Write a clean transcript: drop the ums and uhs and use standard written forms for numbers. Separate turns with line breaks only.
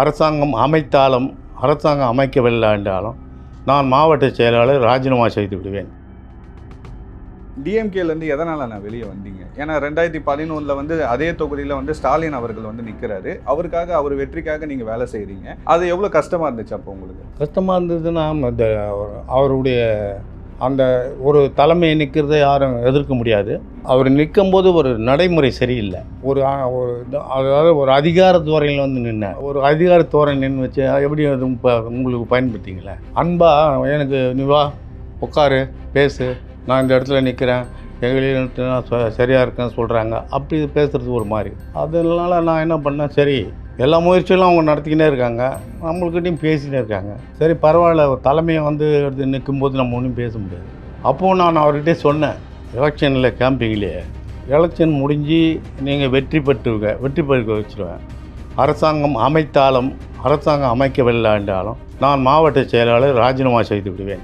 அரசாங்கம் அமைத்தாலும் அரசாங்கம் அமைக்கவில்லை என்றாலும் நான் மாவட்ட செயலாளர் ராஜினாமா செய்து விடுவேன்.
டிஎம்கேலேருந்து எதனால் நான் வெளியே வந்தீங்க? ஏன்னா 2011 வந்து அதே தொகுதியில் வந்து ஸ்டாலின் அவர்கள் வந்து நிற்கிறாரு. அவருக்காக, அவர் வெற்றிக்காக நீங்கள் வேலை செய்கிறீங்க. அது எவ்வளோ கஷ்டமாக இருந்துச்சு அப்போ உங்களுக்கு?
கஷ்டமாக இருந்ததுன்னா இந்த அவருடைய அந்த ஒரு தலைமையை நிற்கிறத யாரும் எதிர்க்க முடியாது. அவர் நிற்கும்போது ஒரு நடைமுறை சரியில்லை. அதாவது ஒரு அதிகார தோரணையில் வந்து நின்ன ஒரு அதிகார தோரணை நின்று வச்சு எப்படி அது உங்களுக்கு பயன்படுத்திங்களே? அன்பா எனக்கு நீ வா உட்காரு பேசு, நான் இந்த இடத்துல நிற்கிறேன், எங்களுக்கு நான் சரியாக இருக்கேன்னு சொல்கிறாங்க. அப்படி பேசுகிறது ஒரு மாதிரி. அதனால நான் என்ன பண்ணேன், சரி எல்லா முயற்சிகளும் அவங்க நடத்திக்கினே இருக்காங்க, நம்மள்கிட்டையும் பேசினே இருக்காங்க, சரி பரவாயில்ல தலைமையை வந்து எடுத்து நிற்கும்போது நம்ம ஒன்றும் பேச முடியாது. அப்போது நான் அவர்கிட்டே சொன்னேன், எலெக்ஷனில் கேம்பிங்லேயே எலெக்ஷன் முடிஞ்சு நீங்கள் வெற்றி பெற்க வச்சுருவேன். அரசாங்கம் அமைத்தாலும் அரசாங்கம் அமைக்கவில்லை என்றாலும் நான் மாவட்ட செயலாளர் ராஜினாமா செய்து விடுவேன்.